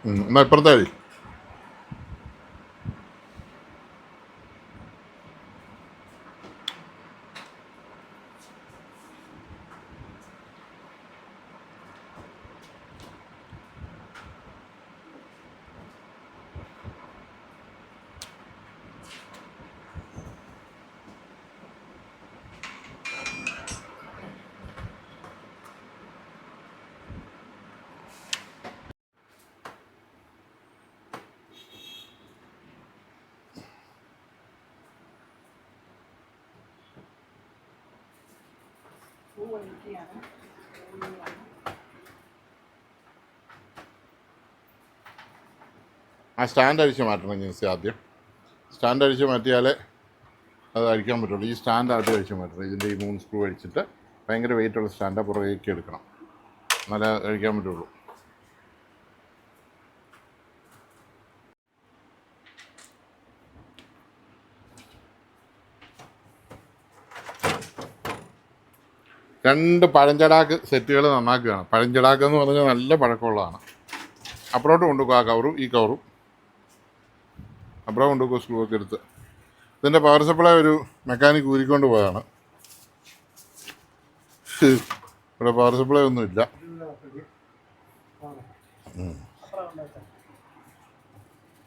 എന്നാൽ ഇപ്പുറത്തെ വഴി. ആ സ്റ്റാൻഡ് അഴിച്ച് മാറ്റണം ജിൻസി ആദ്യം. സ്റ്റാൻഡ് അഴിച്ച് മാറ്റിയാലേ അത് അഴിക്കാൻ പറ്റുള്ളൂ. ഈ സ്റ്റാൻഡ് ആദ്യം അഴിച്ച് മാറ്റണം. ഇതിൻ്റെ ഈ 3 സ്ക്രൂ അഴിച്ചിട്ട് ഭയങ്കര വെയിറ്റുള്ള സ്റ്റാൻഡ് പുറകേക്ക് എടുക്കണം, എന്നാലേ അഴിക്കാൻ പറ്റുള്ളൂ. രണ്ട് പഴഞ്ചടാക്ക് സെറ്റുകൾ നന്നാക്കുകയാണ്. പഴഞ്ചടാക്ക് എന്ന് പറഞ്ഞാൽ നല്ല പഴക്കമുള്ളതാണ്. അപ്പുറോട്ട് കൊണ്ടുപോകും. ആ കവറും ഈ കവറും അപ്പുറം കൊണ്ടുപോകും. സ്ക്രൂ ഒക്കെ എടുത്ത് ഇതിൻ്റെ പവർ സപ്ലൈ ഒരു മെക്കാനിക് ഊരിക്കൊണ്ട് പോയതാണ്. ഇവിടെ പവർ സപ്ലൈ ഒന്നുമില്ല.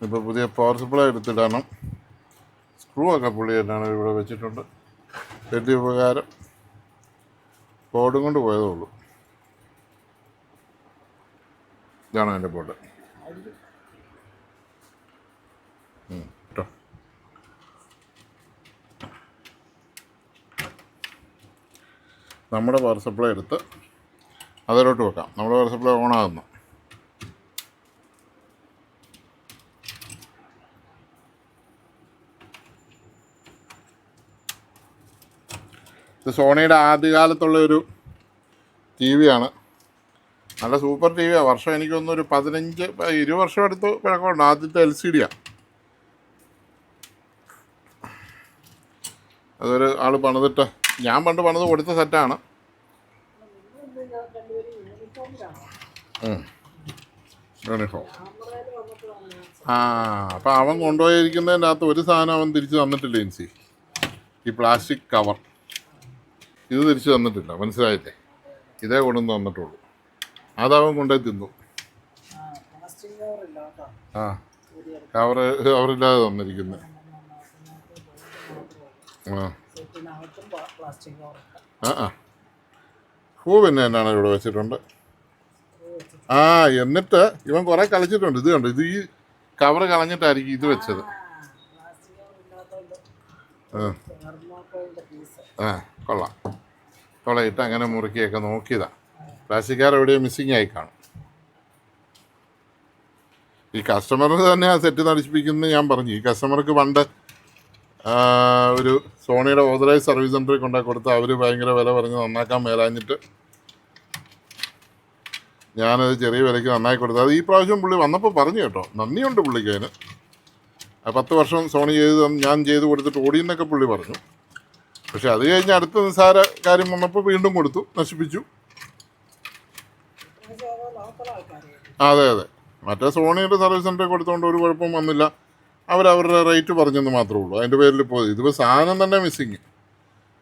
ഇപ്പോൾ പുതിയ പവർ സപ്ലൈ എടുത്തിടണം. സ്ക്രൂ ഒക്കെ പുള്ളി തന്നെയാണ് ഇവിടെ വെച്ചിട്ടുണ്ട്. വലിയ ഉപകാരം. ബോർഡും കൊണ്ട് പോയതേ ഉള്ളൂ. ഇതാണ് എൻ്റെ ബോർഡ് കേട്ടോ. നമ്മുടെ പവർ സപ്ലൈ എടുത്ത് അതിലോട്ട് വെക്കാം. നമ്മുടെ പവർ സപ്ലൈ ഓണാകുന്നു. ഇത് സോണിയുടെ ആദ്യകാലത്തുള്ള ഒരു ടി വിയാണ്. നല്ല സൂപ്പർ ടി വിയാണ്. വർഷം എനിക്കൊന്നും ഒരു 15-20 വർഷം അടുത്ത് പഴക്കമുണ്ട്. ആദ്യത്തെ LCD. അതൊരു ആൾ പണിതിട്ട്, ഞാൻ പണ്ട് പണിത് കൊടുത്ത സെറ്റാണ്. യൂണിഫോം. അപ്പം അവൻ കൊണ്ടുപോയിരിക്കുന്നതിൻ്റെ അകത്ത് ഒരു സാധനം അവൻ തിരിച്ച് തന്നിട്ടില്ല ജിൻസി. ഈ പ്ലാസ്റ്റിക് കവർ ഇത് തിരിച്ച് തന്നിട്ടില്ല. മനസ്സിലായില്ലേ? ഇതേ കൊണ്ടുവന്ന് തന്നിട്ടുള്ളൂ. അതവൻ കൊണ്ടുപോയി തിന്നു. ആ കവറില്ലാതെ തന്നിരിക്കുന്നത്. പൂ പിന്നെ എന്നാണ് ഇവിടെ വെച്ചിട്ടുണ്ട്. എന്നിട്ട് ഇവൻ കുറേ കളിച്ചിട്ടുണ്ട്. ഇത് കണ്ടു, ഇത് ഈ കവറ് കളഞ്ഞിട്ടായിരിക്കും ഇത് വെച്ചത്. കൊള്ളാം. കൊളയിട്ട് അങ്ങനെ മുറുക്കിയൊക്കെ നോക്കിയതാ. പ്ലാസ്റ്റിക്കാർ എവിടെയോ മിസ്സിങ് ആയി കാണും. ഈ കസ്റ്റമർക്ക് തന്നെ ആ സെറ്റ് നടിപ്പിക്കുന്നത് ഞാൻ പറഞ്ഞു. ഈ കസ്റ്റമർക്ക് പണ്ട് ഒരു സോണിയുടെ ഓതറൈസ് സർവീസ് സെൻ്ററിൽ കൊണ്ടുപോയി കൊടുത്ത് അവർ ഭയങ്കര വില പറഞ്ഞ് നന്നാക്കാൻ മേലാഞ്ഞിട്ട് ഞാനത് ചെറിയ വിലയ്ക്ക് നന്നായി കൊടുത്തു. അത് ഈ പ്രാവശ്യം പുള്ളി വന്നപ്പോൾ പറഞ്ഞു കേട്ടോ. നന്ദിയുണ്ട് പുള്ളിക്ക് അതിന്. 10 വർഷം സോണി ഞാൻ ചെയ്ത് കൊടുത്തിട്ട് ഓടിയെന്നൊക്കെ പുള്ളി പറഞ്ഞു. പക്ഷെ അത് കഴിഞ്ഞ് അടുത്ത നിസ്സാര കാര്യം വന്നപ്പോൾ വീണ്ടും കൊടുത്തു, നശിപ്പിച്ചു. അതെ. മറ്റേ സോണിയുടെ സർവീസ് സെൻ്ററിൽ കൊടുത്തുകൊണ്ട് ഒരു കുഴപ്പം വന്നില്ല. അവരവരുടെ റേറ്റ് പറഞ്ഞെന്ന് മാത്രമേ ഉള്ളൂ. അതിൻ്റെ പേരിൽ പോയി. ഇതിപ്പോൾ സാധനം തന്നെ മിസ്സിങ്.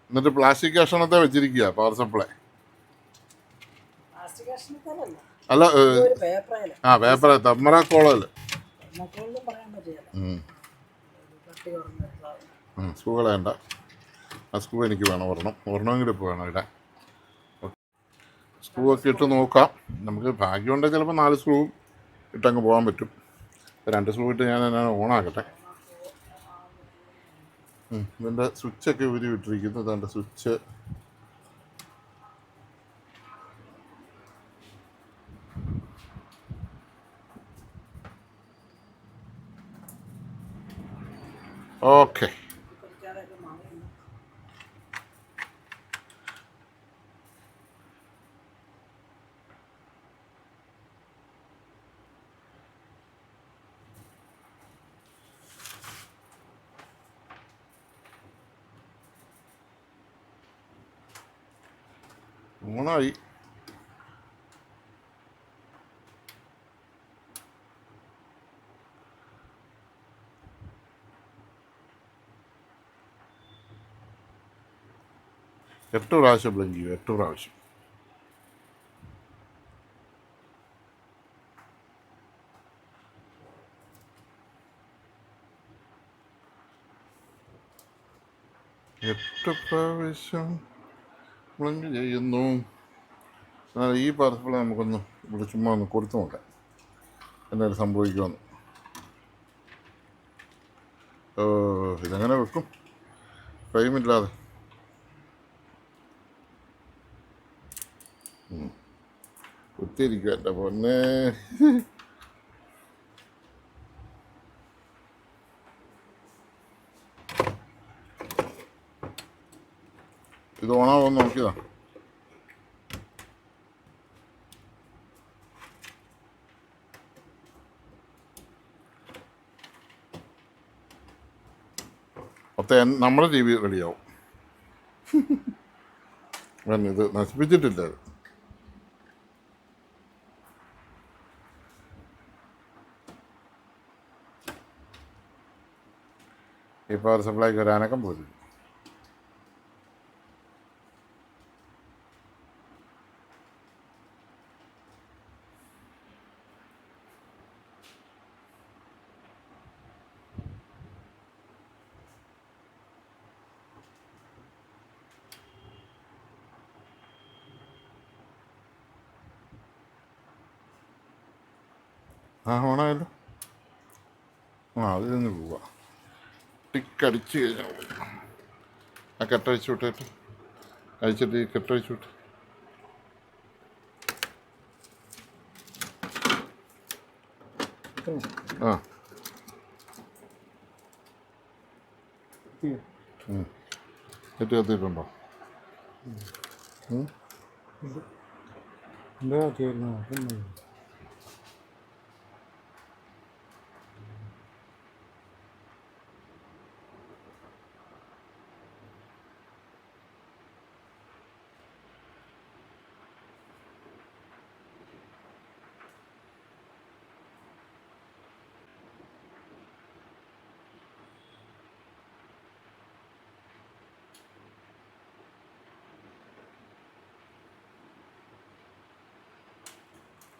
എന്നിട്ട് പ്ലാസ്റ്റിക് കഷണത്തെ വെച്ചിരിക്കുക പവർ സപ്ലൈ. അല്ല, പേപ്പർ തെർമോക്കോളല്ലേ. സ്ക്രൂ കളയണ്ട. ആ സ്ക്രൂ എനിക്ക് വേണം. ഒരെണ്ണമെങ്കിലും ഇപ്പോൾ വേണം ഇടാൻ. സ്ക്രൂ ഒക്കെ ഇട്ട് നോക്കാം. നമുക്ക് ഭാഗ്യമുണ്ടെങ്കിൽ ചിലപ്പോൾ 4 സ്ക്രൂ ഇട്ടങ്ങ് പോകാൻ പറ്റും. 2 സ്ക്രൂ ഇട്ട് ഞാൻ എന്നാണ് ഓണാക്കട്ടെ. ഇതിൻ്റെ സ്വിച്ചൊക്കെ ഊരി വിട്ടിരിക്കുന്നു. ഇതാണ്ട് സ്വിച്ച്. ഓക്കെ. ഓണായി. 8 പ്രാവശ്യം ബ്ലിങ്ക് ചെയ്യും, 8 പ്രാവശ്യം. എട്ട് പ്രാവശ്യം ബ്ലിങ്ക് ചെയ്യുന്നു. എന്നാൽ ഈ പാർസൽ നമുക്കൊന്ന് ഇവിടെ ചുമ്മാ ഒന്ന് കൊടുത്തു നോക്കാം എന്തായാലും സംഭവിക്കുമെന്ന്. ഇതെങ്ങനെ വെക്കും ഫ്രെയിമില്ലാതെ? കുത്തിയിരിക്കും എൻ്റെ പൊന്നെ. ഇത് ഓണാവോന്ന് നോക്കിയതാ. മൊത്തം നമ്മുടെ ടി വി റെഡിയാവും. ഇത് നശിപ്പിച്ചിട്ടില്ല. ഈ പവർ സപ്ലൈക്ക് ഒരു അനക്കം പോലും. ഓണായല്ലോ. അതിൽ നിന്ന് പോവാ. ടിക്കടിച്ച് കഴിഞ്ഞാൽ ആ കെട്ടഴിച്ചു വിട്ടിട്ട് അഴിച്ചിട്ട് ഈ കെട്ടഴിച്ചു വിട്ട്. ആ നെറ്റ് കത്തിയിട്ടുണ്ടോ?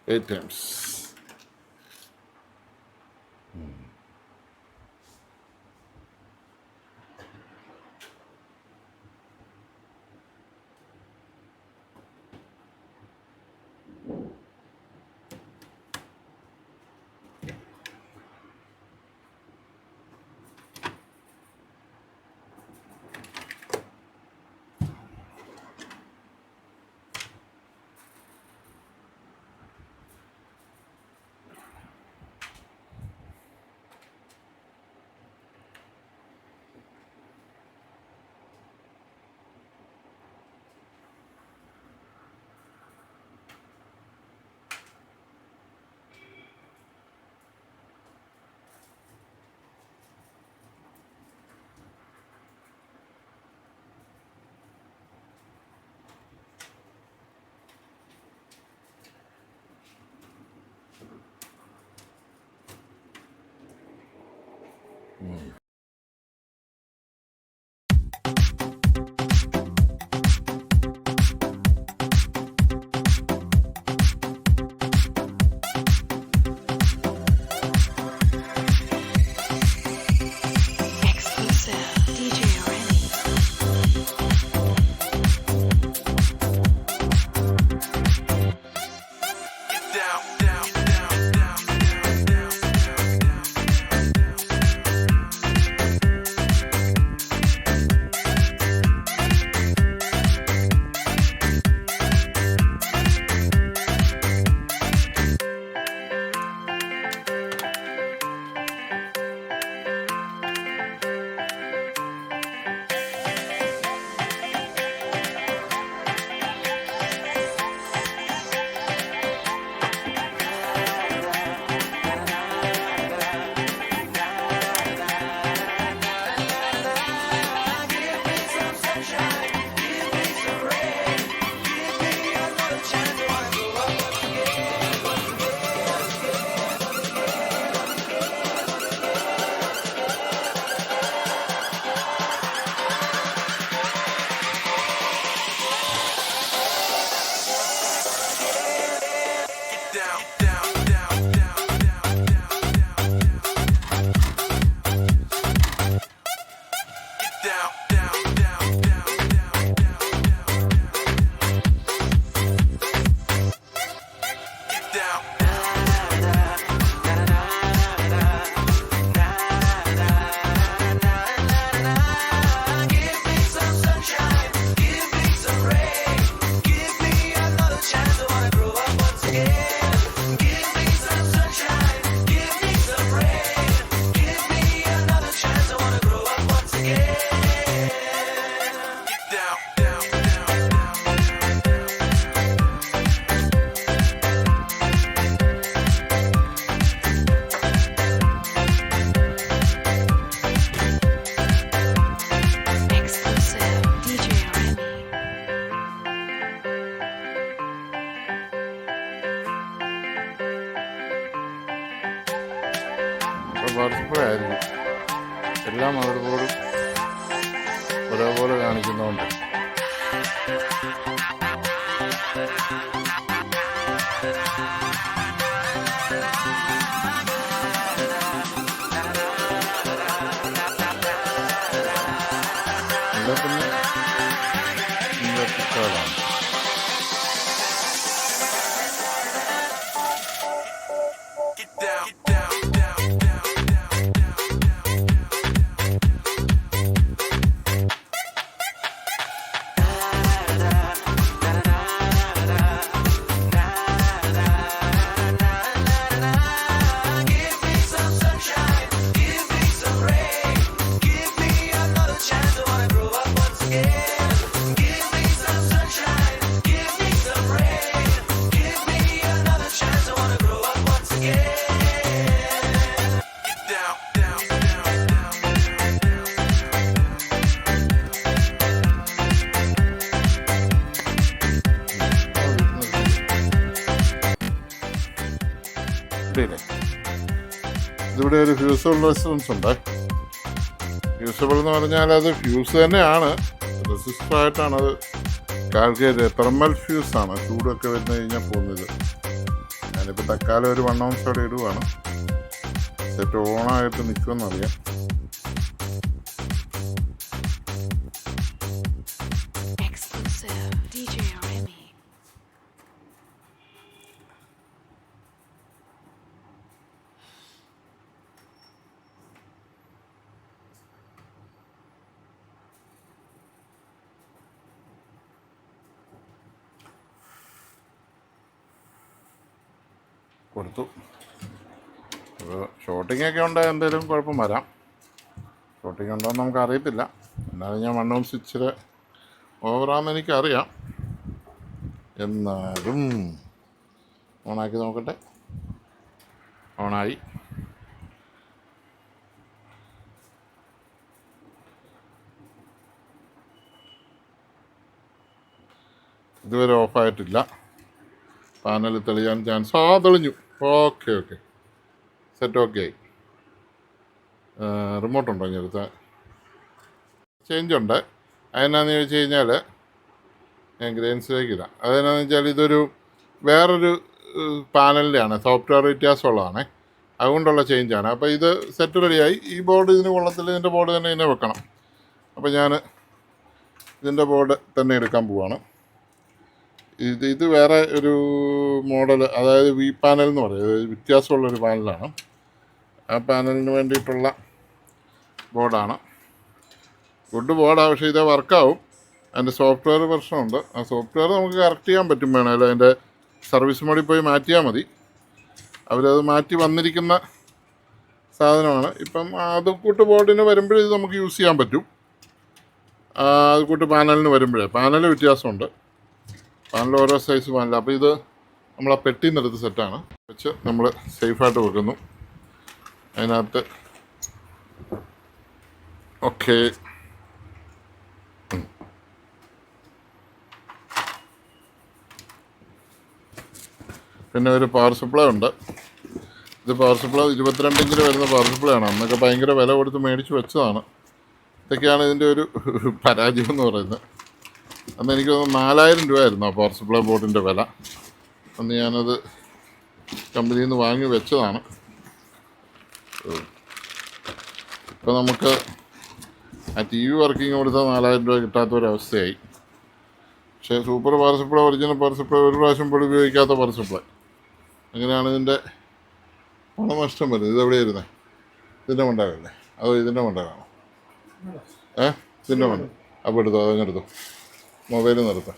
Eight times. പവർ സപ്ലൈ ആയിരിക്കും. എല്ലാ മദർ ബോർഡും ഒരേപോലെ കാണിക്കുന്നതുകൊണ്ട് എല്ലാ പിന്നെ ഇൻവെർട്ടറാണ്. ഇതിവിടെ ഒരു ഫ്യൂസബിൾ റെസിസ്റ്റൻസ് ഉണ്ട്. ഫ്യൂസബിൾ എന്ന് പറഞ്ഞാൽ അത് ഫ്യൂസ് തന്നെയാണ്, റെസിസ്റ്ററായിട്ടാണ് അത് കാൽക്കുലേറ്റ്. തെർമൽ ഫ്യൂസാണ്, ചൂടൊക്കെ വരുന്ന കഴിഞ്ഞാൽ പോകുന്നത്. ഞാനിപ്പോൾ തക്കാലം ഒരു 1 ounce അവിടെ ഇടുവാണ്. സെറ്റ് ഓണായിട്ട് നിൽക്കുമെന്നറിയാം. കൊടുത്തു. അപ്പോൾ ഷോട്ടിങ്ങൊക്കെ ഉണ്ടായാൽ എന്തെങ്കിലും കുഴപ്പം വരാം. ഷോട്ടിങ് ഉണ്ടോയെന്ന് നമുക്ക് അറിയത്തില്ല. എന്നാലും ഞാൻ 1 ounce ഇച്ചിരി ഓവറാമെന്ന് എനിക്കറിയാം. എന്നാലും ഓണാക്കി നോക്കട്ടെ. ഓണായി. ഇതുവരെ ഓഫായിട്ടില്ല. പാനൽ തെളിയാൻ ചാൻസ്. തെളിഞ്ഞു. ഓക്കെ സെറ്റ് ഓക്കെ ആയി. റിമോട്ടുണ്ടോ ഇങ്ങനത്തെ? ചേഞ്ചുണ്ട്. അതെന്നാന്ന് ചോദിച്ചു കഴിഞ്ഞാൽ ഞാൻ ഗ്രെയിൻസിലേക്ക് ഇടാം. അതെന്നാന്ന് വെച്ചാൽ ഇതൊരു വേറൊരു പാനലിൻ്റെയാണ്, സോഫ്റ്റ്വെയർ വ്യത്യാസമുള്ളതാണ്. അതുകൊണ്ടുള്ള ചേഞ്ചാണ്. അപ്പോൾ ഇത് സെറ്റ് റെഡിയായി. ഈ ബോർഡ് ഇതിന് കൊള്ളത്തില്ല, ഇതിൻ്റെ ബോർഡ് തന്നെ ഇതിനെ വെക്കണം. അപ്പോൾ ഞാൻ ഇതിൻ്റെ ബോർഡ് തന്നെ എടുക്കാൻ പോവാണ്. ഇത് വേറെ ഒരു മോഡൽ, അതായത് വി പാനൽ എന്ന് പറയും. വ്യത്യാസമുള്ളൊരു പാനലാണ്. ആ പാനലിന് വേണ്ടിയിട്ടുള്ള ബോർഡാണ്. ഗുഡ് ബോർഡാണ്, പക്ഷേ ഇത് വർക്കാവും. അതിൻ്റെ സോഫ്റ്റ്വെയർ പ്രശ്നമുണ്ട്. ആ സോഫ്റ്റ്വെയർ നമുക്ക് കറക്റ്റ് ചെയ്യാൻ പറ്റും. വേണമല്ലോ അതിൻ്റെ സർവീസ് മോഡിൽ പോയി മാറ്റിയാൽ മതി. അവരത് മാറ്റി വന്നിരിക്കുന്ന സാധനമാണ്. ഇപ്പം അത് കൂട്ട് ബോർഡിന് വരുമ്പോഴേ ഇത് നമുക്ക് യൂസ് ചെയ്യാൻ പറ്റും. അത് കൂട്ട് പാനലിന് വരുമ്പോഴേ പാനൽ വ്യത്യാസമുണ്ട്. പാനൽ ഓരോ സൈസ് പാനൽ. അപ്പോൾ ഇത് നമ്മൾ ആ പെട്ടിയിൽ നിന്നെടുത്ത് സെറ്റാണ് വെച്ച് നമ്മൾ സേഫായിട്ട് വെക്കുന്നു. അതിനകത്ത് ഓക്കെ. പിന്നെ ഒരു പവർ സപ്ലൈ ഉണ്ട്. ഇത് പവർ സപ്ലൈ 22 ഇഞ്ചിൽ വരുന്ന പവർ സപ്ലൈ ആണ്. അന്നൊക്കെ ഭയങ്കര വില കൊടുത്ത് മേടിച്ച് വെച്ചതാണ്. ഇതൊക്കെയാണ് ഇതിൻ്റെ ഒരു പരാജയം എന്ന് പറയുന്നത്. അന്ന് എനിക്ക് തോന്നുന്നു 4000 രൂപയായിരുന്നു ആ പവർ സപ്ലൈ ബോർഡിൻ്റെ വില. അന്ന് ഞാനത് കമ്പനിയിൽ നിന്ന് വാങ്ങി വെച്ചതാണ്. ഇപ്പോൾ നമുക്ക് ആ ടി വി വർക്കിംഗ് കൊടുത്താൽ 4000 രൂപ കിട്ടാത്തൊരവസ്ഥയായി. പക്ഷേ super power supply, original power supply, ഒരു പ്രാവശ്യം പോലും ഉപയോഗിക്കാത്ത പവർ സപ്ലൈ. അങ്ങനെയാണ് ഇതിൻ്റെ പണനഷ്ടം വരുന്നത്. ഇതെവിടെ ഇരുന്നത്? ഇതിൻ്റെ മണ്ടകല്ലേ? അതോ ഇതിൻ്റെ മണ്ടകാണോ? ഇതിൻ്റെ മണ്ട. അപ്പോൾ എടുത്തോ, അതങ്ങെടുത്തോ. മൊബൈൽ നിർത്താം.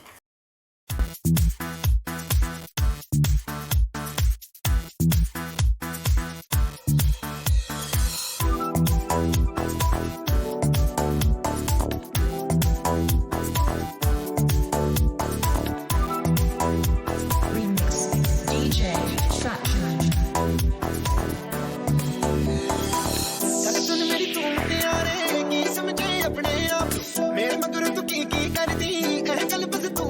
मेरे मगर तू की करदी, कह गल बस तू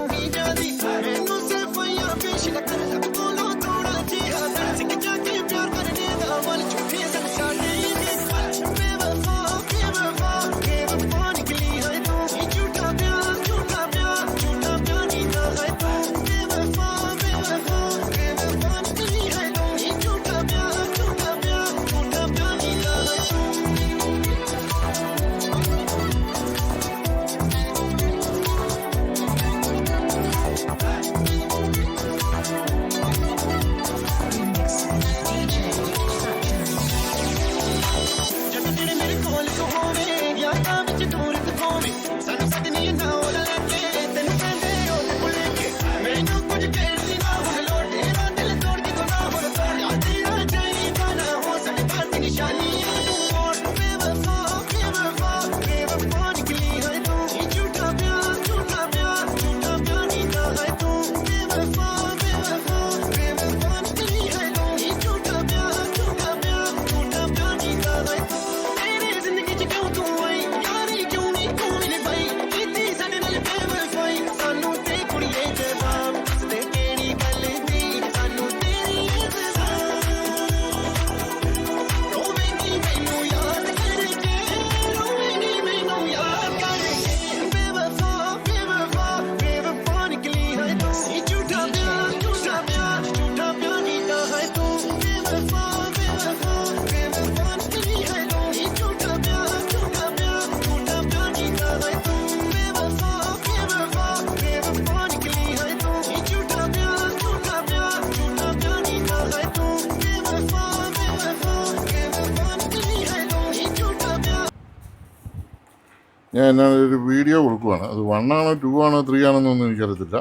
ഞാൻ എന്നാണ് ഒരു വീഡിയോ കൊടുക്കുവാണ്. അത് 1 ആണോ 2 ആണോ 3 ആണോ എന്നൊന്നും എനിക്കറിയത്തില്ല,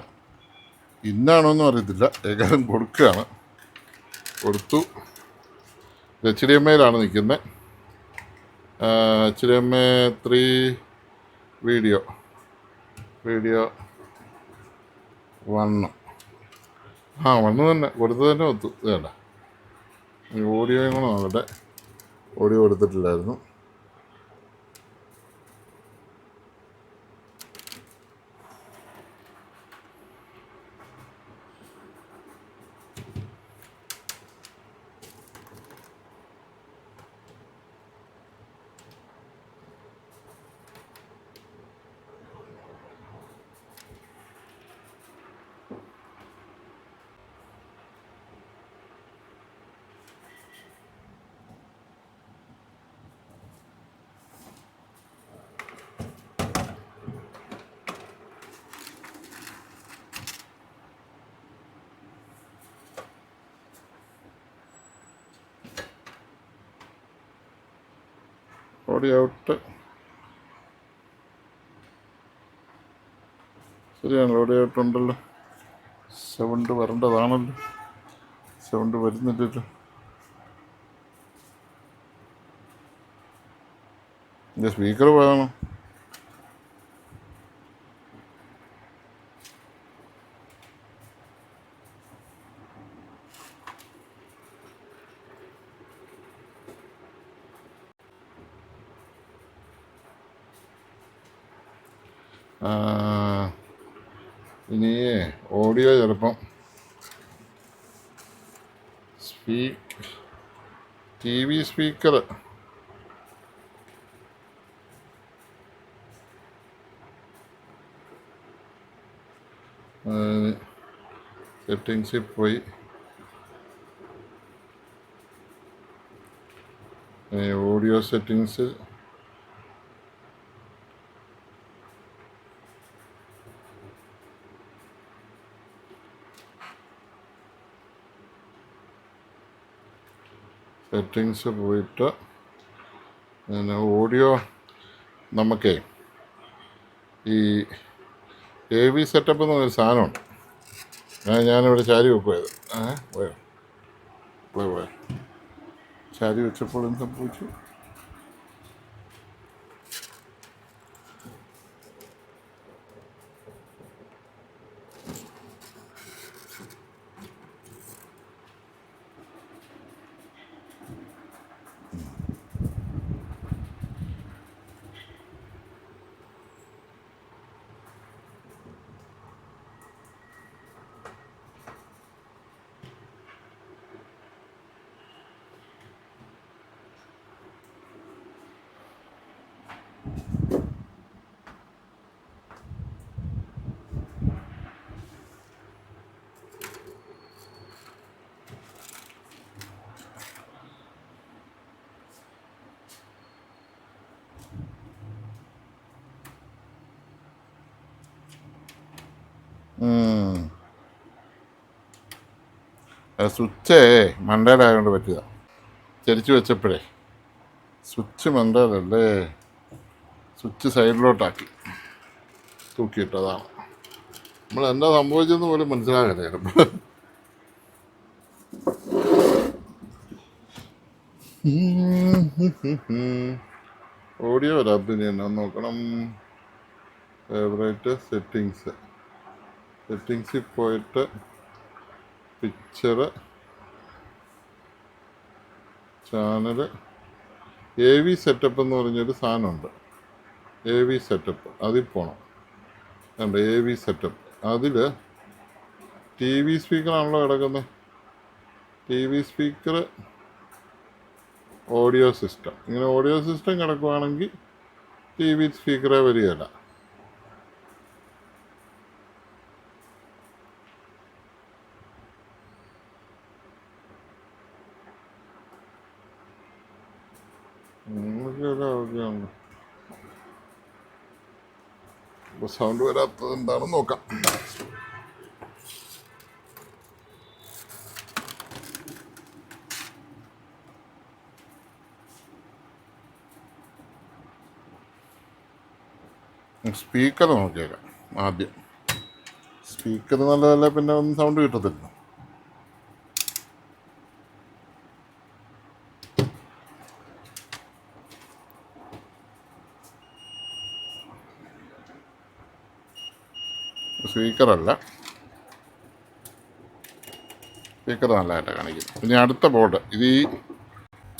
ഇന്നാണോന്നും അറിയത്തില്ല. ഏകാലം കൊടുക്കുകയാണ്. കൊടുത്തു. HDMI-യിലാണ് നിൽക്കുന്നത്. HDMI 3 video 1. 1 തന്നെ കൊടുത്തത് തന്നെ ഒത്തു. വേണ്ട, ഓഡിയോയും കൂടെ നോക്കട്ടെ. ഓഡിയോ കൊടുത്തിട്ടില്ലായിരുന്നു. Audio out. ശരിയാണ്, ഓഡിയോ ഔട്ട് ഉണ്ടല്ലോ. സൗണ്ട് വരേണ്ടതാണല്ലോ. സൗണ്ട് വരുന്നില്ലല്ലോ. എൻ്റെ സ്പീക്കർ പോയാണോ? ഇനി ഓഡിയോ ചിലപ്പം TV സ്പീക്കർ സെറ്റിങ്സിൽ പോയി ഓഡിയോ സെറ്റിങ്സ് പോയിട്ട് ഓഡിയോ നമുക്കേ ഈ AV സെറ്റപ്പ് എന്ന് പറഞ്ഞൊരു സാധനമുണ്ട്. ഞാനിവിടെ ചാരി വെക്കുമായത്. പോയോ ചാരി വെച്ചപ്പോൾ എന്ത് സംഭവിച്ചു? സ്വിച്ചേ മണ്ടയിലായതുകൊണ്ട് പറ്റിയതാ. ചരിച്ചു വെച്ചപ്പോഴേ സ്വിച്ച് മണ്ടയിലല്ലേ, സ്വിച്ച് സൈഡിലോട്ടാക്കി തൂക്കിയിട്ടതാണ്. നമ്മൾ എന്താ സംഭവിച്ചെന്ന് പോലും മനസ്സിലാകല്ലേ ചിലപ്പോൾ. ഓഡിയോ ലാബിന് തന്നെ നോക്കണം. ഫേവറേറ്റ് സെറ്റിങ്സിൽ പോയിട്ട് പിക്ചർ ചാനൽ AV സെറ്റപ്പ് എന്ന് പറഞ്ഞൊരു സാധനമുണ്ട്. AV സെറ്റപ്പ് അതിൽ പോകണം. കണ്ടോ AV സെറ്റപ്പ്. അതിൽ TV സ്പീക്കറാണല്ലോ കിടക്കുന്നത്. TV speaker audio system. ഇങ്ങനെ ഓഡിയോ സിസ്റ്റം കിടക്കുവാണെങ്കിൽ TV സ്പീക്കറേ വരികയില്ല. അപ്പോൾ സൗണ്ട് വരാത്തത് എന്താണെന്ന് നോക്കാം. സ്പീക്കർ നോക്കിയേക്കാം ആദ്യം. സ്പീക്കർ നല്ലതല്ല, പിന്നെ ഒന്നും സൗണ്ട് കിട്ടത്തില്ല. സ്പീക്കറല്ല, സ്പീക്കർ നല്ലതായിട്ട് കാണിക്കുന്നു. ഇനി അടുത്ത ബോർഡ്, ഇത്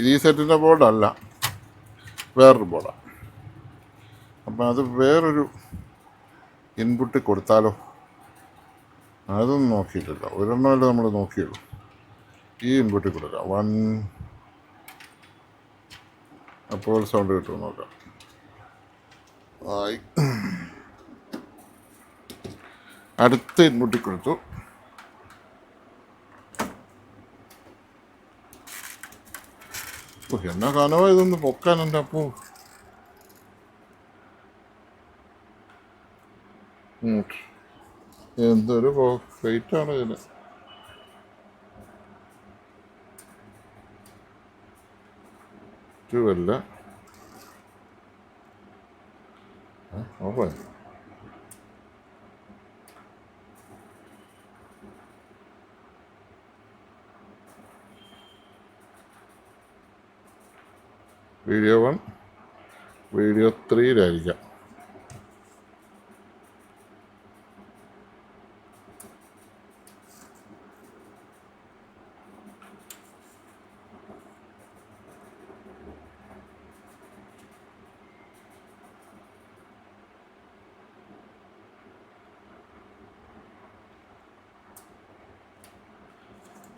ഈ സെറ്റിൻ്റെ ബോർഡല്ല, വേറൊരു ബോർഡാണ്. അപ്പം അത് വേറൊരു ഇൻപുട്ട് കൊടുത്താലോ? അതൊന്നും നോക്കിയിട്ടില്ല, ഒരെണ്ണമല്ലേ നമ്മൾ നോക്കിയുള്ളൂ. ഈ ഇൻപുട്ടിൽ കൊടുക്കാം 1, അപ്പോൾ സൗണ്ട് കിട്ടുമോ നോക്കാം. ആയി, അടുത്ത ഇൻപുട്ടിൽ കൊടുത്തു. എന്നാ കനവ ഇതൊന്ന് പൊക്കാൻ എൻ്റെ അപ്പോ. എന്തൊരു വെയിറ്റാണ് ഇതിന്. അല്ല ഓപ്പൺ. വീഡിയോ 1, വീഡിയോ 3-ലായിരിക്കാം.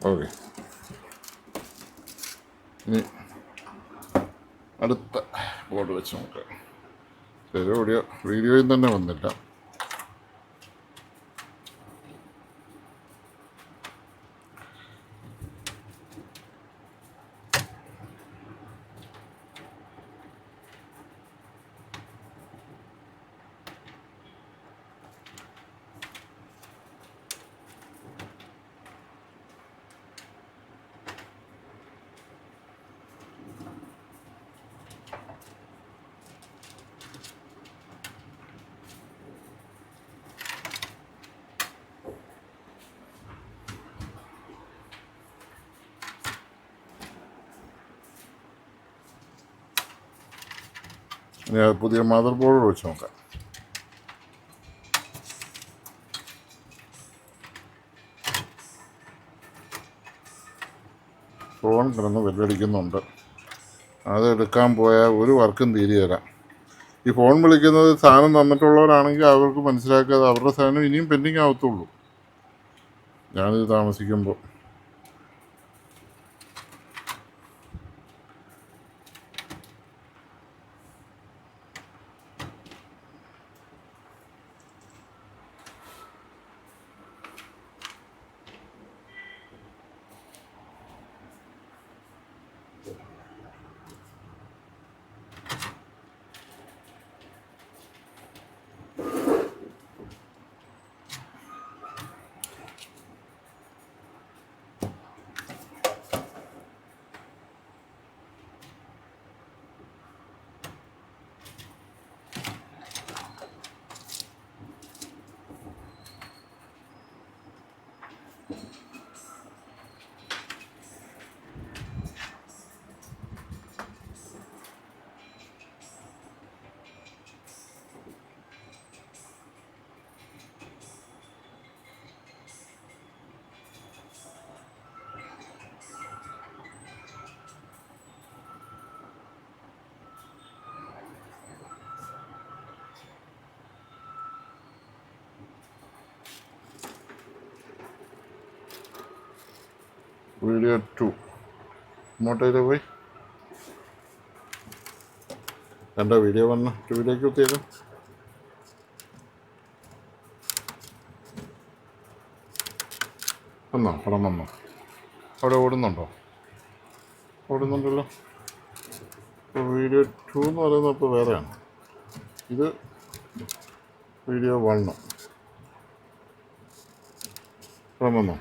ഓക്കെ, ഇനി അടുത്ത ബോർഡ് വെച്ച് നോക്കാം. ശരി, വീഡിയോയിൽ തന്നെ വന്നില്ല. ഇനി പുതിയ മദർ ബോർഡ് വെച്ച് നോക്കാം. ഫോൺ കിടന്ന് വെല്ലടിക്കുന്നുണ്ട്. അതെടുക്കാൻ പോയാൽ ഒരു വർക്കും തീരുകയില്ല. ഈ ഫോൺ വിളിക്കുന്നത് സാധനം തന്നിട്ടുള്ളവരാണെങ്കിൽ അവർക്ക് മനസ്സിലാക്കാതെ അവരുടെ സാധനം ഇനിയും പെൻഡിങ് ആവത്തുള്ളൂ. ഞാനിത് താമസിക്കുമ്പോൾ വീഡിയോ 2 ഇങ്ങോട്ടേക്ക് പോയി എൻ്റെ വീഡിയോ 1 2-ലേക്ക് കുത്തിയേക്കും. വന്നോ, പടം വന്നോ? അവിടെ ഓടുന്നുണ്ടോ? ഓടുന്നുണ്ടല്ലോ. ഇപ്പോൾ വീഡിയോ 2 എന്ന് പറയുന്നത് ഇപ്പോൾ വേറെയാണ്. ഇത് വീഡിയോ 1. പടം വന്നോ?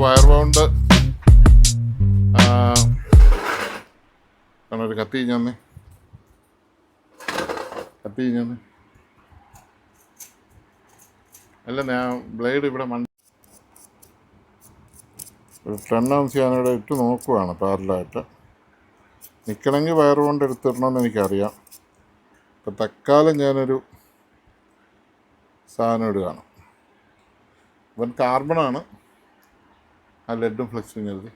വയർ ബൗണ്ട് ഒരു കത്തി കഴിഞ്ഞാന്നേ അല്ല ഞാൻ ബ്ലേഡ് ഇവിടെ ഒരു 10 ounce ഞാനിവിടെ ഇട്ട് നോക്കുവാണ് പാരലായിട്ട്. നിൽക്കണമെങ്കിൽ വയർ കൊണ്ട് എടുത്തിടണമെന്ന് എനിക്കറിയാം. ഇപ്പം തൽക്കാലം ഞാനൊരു സാധനം ഇടുകയാണ്. ഇവൻ കാർബണാണ്, ആ ലെഡും ഫ്ലെക്സും കരുതി.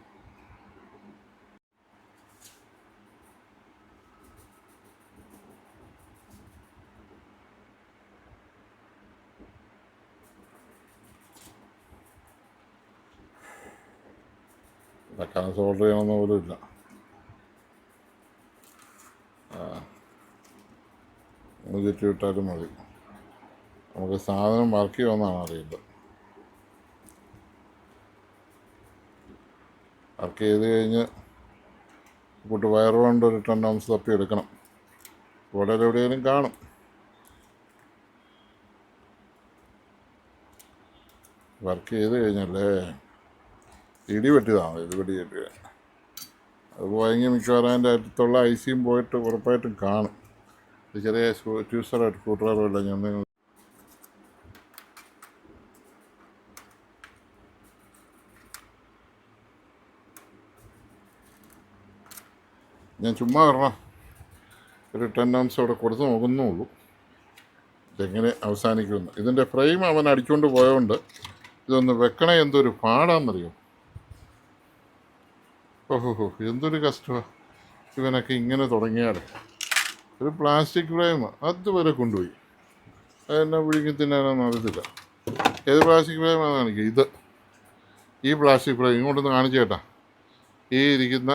ഇതൊക്കെ സോൾഡർ ചെയ്യണമെന്ന് പോലും ഇല്ല. ചുറ്റി വിട്ടാലും മതി. നമുക്ക് സാധനം വർക്ക് ചെയ്യുമെന്നാണ് അറിയില്ല. വർക്ക് ചെയ്ത് കഴിഞ്ഞ് കൂട്ട് വയർ കൊണ്ട് ഒരു 10 ounce തപ്പി എടുക്കണം. ഇവിടെ എവിടെയെങ്കിലും കാണും. വർക്ക് ചെയ്ത് കഴിഞ്ഞല്ലേ ഇടി പറ്റിയതാണ്. ഇത് വെടി കെട്ടുക അത് പോയെങ്കിൽ മിക്കവാറും അതിൻ്റെ അടുത്തുള്ള ഐസിയും പോയിട്ട് ഉറപ്പായിട്ടും കാണും. ഇത് ചെറിയ ട്യൂസറായിട്ട് സ്കൂട്ടറുകളല്ല. ഞാൻ ചുമ്മാ പറഞ്ഞാൽ ഒരു 10 ounce അവിടെ കൊടുത്ത് നോക്കുന്നുള്ളൂ ഇതെങ്ങനെ അവസാനിക്കുമെന്ന്. ഇതിൻ്റെ ഫ്രെയിം അവൻ അടിച്ചുകൊണ്ട് പോയതുകൊണ്ട് ഇതൊന്ന് വെക്കണേ എന്തൊരു പാടാന്നറിയോ. ഓഹോ എന്തൊരു കഷ്ടമാണ്. ഇവനൊക്കെ ഇങ്ങനെ തുടങ്ങിയാൽ ഒരു പ്ലാസ്റ്റിക് ഫ്രെയിം അതുവരെ കൊണ്ടുപോയി. അതെന്നെ വിഴുങ്ങി തിന്നാനൊന്നും അറിയത്തില്ല. ഏത് പ്ലാസ്റ്റിക് ഫ്രെയിമാണെന്ന് കാണിക്കുക. ഇത് ഈ പ്ലാസ്റ്റിക് ഫ്രെയിം ഇങ്ങോട്ടൊന്ന് കാണിച്ചു കേട്ടാ. ഈ ഇരിക്കുന്ന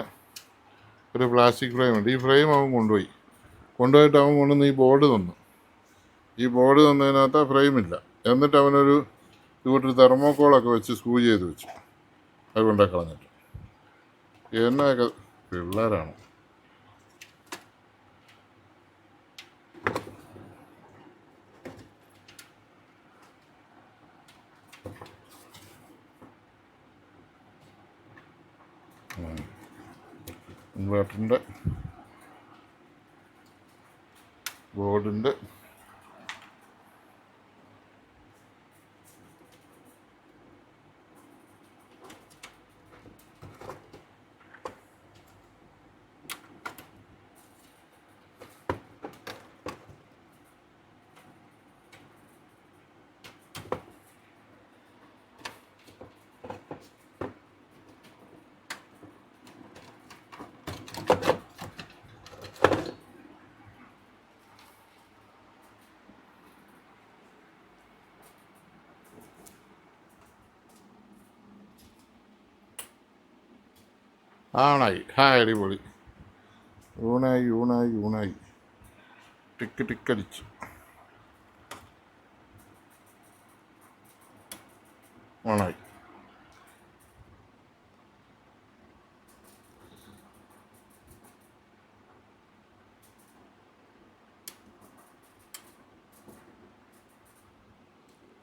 ഒരു പ്ലാസ്റ്റിക് ഫ്രെയിമുണ്ട്. ഈ ഫ്രെയിം അവൻ കൊണ്ടുപോയിട്ട് അവൻ കൊണ്ടുവന്ന് ഈ ബോർഡ് തന്നു. ഈ ബോർഡ് തന്നതിനകത്ത് ആ ഫ്രെയിമില്ല. എന്നിട്ട് അവനൊരു ഇങ്ങോട്ടൊരു തെർമോക്കോളൊക്കെ വെച്ച് സ്ക്രൂ ചെയ്ത് വെച്ചു. അത് കൊണ്ടേ കളഞ്ഞിട്ട്. എന്നൊക്കെ പിള്ളേരാണ്. ഇൻവേർട്ടറിൻ്റെ ബോർഡിൻ്റെ ആണായി. ഹായ്, അടിപൊളി. ഊണായി ഊണായി ഊണായി. ടിക്ക് ടിക്കടിച്ച് ഓണായി.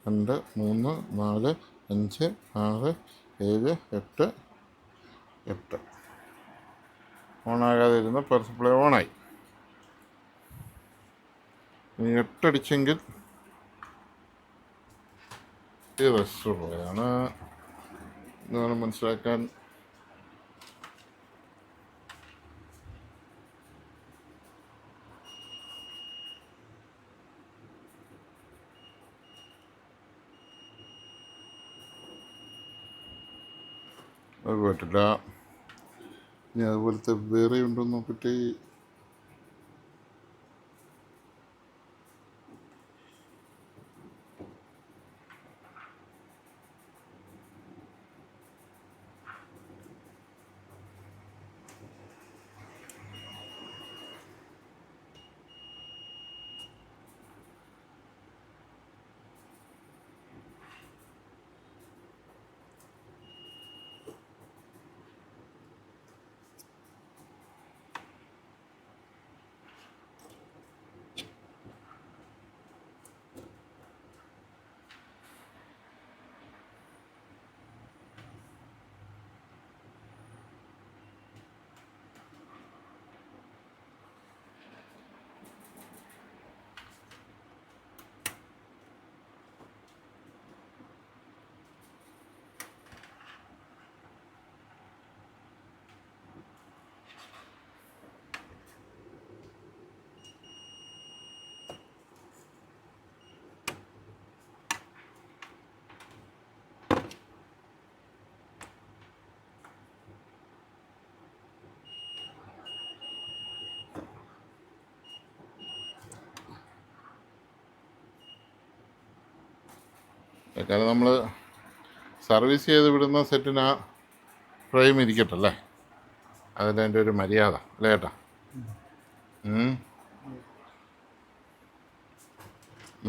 രണ്ട്, മൂന്ന്, നാല്, അഞ്ച്, ആറ്, ഏഴ്, എട്ട്. ഓണാകാതെ ഇരുന്ന പവർ സപ്ലൈ ഓണായി. ഇനി 8 അടിച്ചെങ്കിൽ ഈ റെസ്റ്റ് പോയാണ് എന്ന് മനസ്സിലാക്കാൻ. അത് പറ്റില്ല. ഇനി അതുപോലത്തെ വേറെ ഉണ്ടോ നോക്കിയിട്ട്. കാരണം നമ്മൾ സർവീസ് ചെയ്ത് വിടുന്ന സെറ്റിന് ആ ഫ്രെയിം ഇരിക്കട്ടല്ലേ, അതിൻ്റെ ഒരു മര്യാദ അല്ലേ ചേട്ടാ?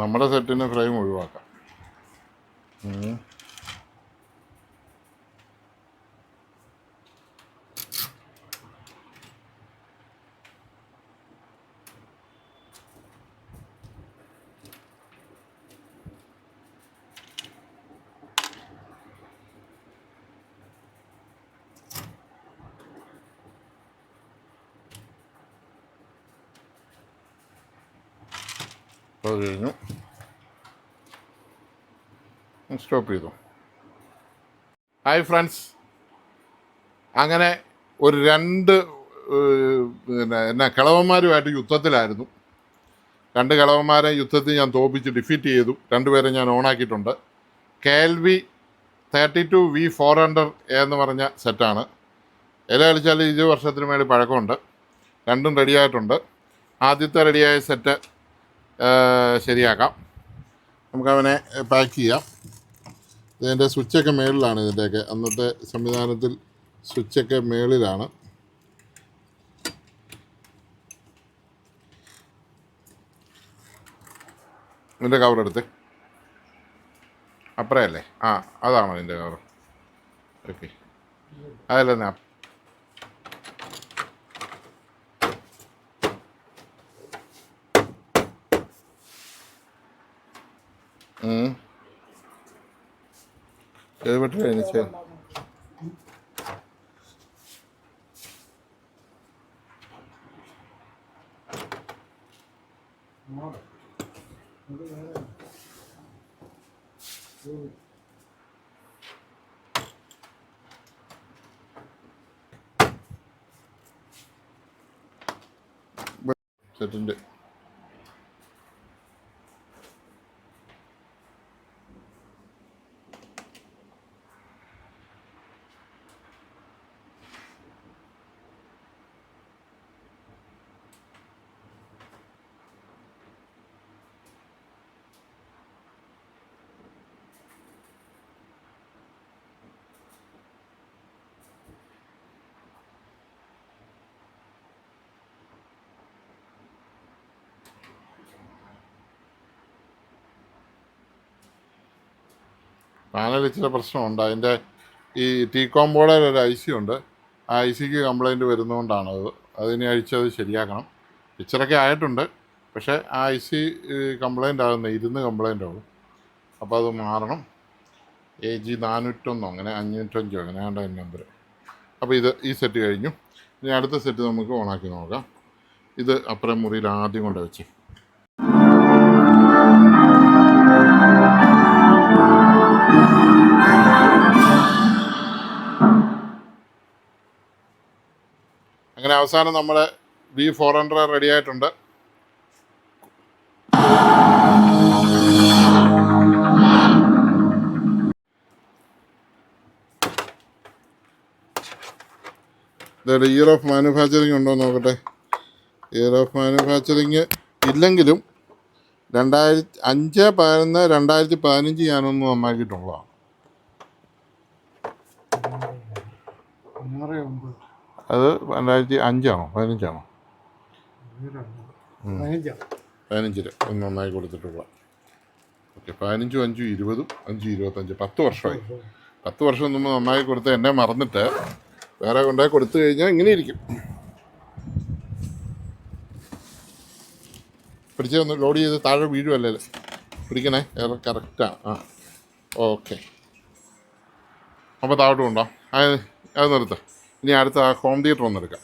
നമ്മുടെ സെറ്റിന് ഫ്രെയിം ഒഴിവാക്കാം. അത് കഴിഞ്ഞു, സ്റ്റോപ്പ് ചെയ്തു. ഹായ് ഫ്രണ്ട്സ്, അങ്ങനെ ഒരു പിന്നെ കിളവന്മാരുമായിട്ട് യുദ്ധത്തിലായിരുന്നു. 2 കിളവന്മാരെ യുദ്ധത്തിൽ ഞാൻ തോൽപ്പിച്ച് ഡിഫീറ്റ് ചെയ്തു. 2 പേരെ ഞാൻ ഓണാക്കിയിട്ടുണ്ട്. KLV 32V400 എന്ന് പറഞ്ഞ സെറ്റാണ്. ഇല കളിച്ചാൽ 20 വർഷത്തിന് മേളിൽ പഴക്കമുണ്ട്. 2ഉം റെഡിയായിട്ടുണ്ട്. ആദ്യത്തെ റെഡിയായ സെറ്റ് ശരിയാക്കാം. നമുക്കവനെ പാക്ക് ചെയ്യാം. ഇതിൻ്റെ സ്വിച്ചൊക്കെ മേളിലാണ്. ഇതിൻ്റെയൊക്കെ അന്നത്തെ സംവിധാനത്തിൽ സ്വിച്ചൊക്കെ മേളിലാണ്. ഇതിൻ്റെ കവറെടുത്ത് അപ്പറയല്ലേ? ആ, അതാണോ ഇതിൻ്റെ കവർ? ഓക്കെ, അതല്ലെന്നാ. ഏത് പറ്റില്ല എനിക്ക് സെറ്റിൻ്റെ പാനൽ ഇച്ചിരി പ്രശ്നമുണ്ട്. അതിൻ്റെ ഈ ടീകോംബോയുടെ ഒരു ഐ സി ഉണ്ട്. ആ ഐ സിക്ക് കംപ്ലൈൻറ്റ് വരുന്നതുകൊണ്ടാണത്. അതിനെ അഴിച്ചത് ശരിയാക്കണം. പിക്ചറൊക്കെ ആയിട്ടുണ്ട്. പക്ഷേ ആ ഐ സി കംപ്ലൈൻ്റ് ആകുന്ന ഇരുന്ന് കംപ്ലൈൻ്റ് ആകും. അപ്പോൾ അത് മാറണം. AG 401 അങ്ങനെ 505 അങ്ങനെ വേണ്ട നമ്പർ. അപ്പോൾ ഈ സെറ്റ് കഴിഞ്ഞു. ഇനി അടുത്ത സെറ്റ് നമുക്ക് ഓണാക്കി നോക്കാം. ഇത് അപ്പുറം മുറിയിൽ ആദ്യം കൊണ്ട് വെച്ച് അങ്ങനെ അവസാനം നമ്മുടെ V400 റെഡി ആയിട്ടുണ്ട്. ഇതൊരു ഇയർ ഓഫ് മാനുഫാക്ചറിങ് ഉണ്ടോ എന്ന് നോക്കട്ടെ. ഇയർ ഓഫ് മാനുഫാക്ചറിങ് ഇല്ലെങ്കിലും 5/11/2015 ഞാനൊന്ന് നന്നാക്കിയിട്ടുള്ളതാണ്. അത് 2005 15 15 ഒന്ന് നന്നായി കൊടുത്തിട്ടുള്ള. ഓക്കെ, 15, 5, 20, 5, 25 10 വർഷമായി. 10 വർഷം മുമ്പ് നന്നായി കൊടുത്ത് എന്നെ മറന്നിട്ട് വേറെ കൊണ്ടുപോയി കൊടുത്തു കഴിഞ്ഞാൽ ഇങ്ങനെ ഇരിക്കും. പിടിച്ച് ഒന്ന് ലോഡ് ചെയ്ത് താഴെ വീഴുമല്ലേ. പിടിക്കണേ, കറക്റ്റാണ്. ആ ഓക്കെ. അപ്പോൾ താഴോട്ട് കൊണ്ടോ. അത് നിർത്ത്. ഇനി അടുത്ത ഹോം തിയേറ്റർ ഒന്ന് എടുക്കാം.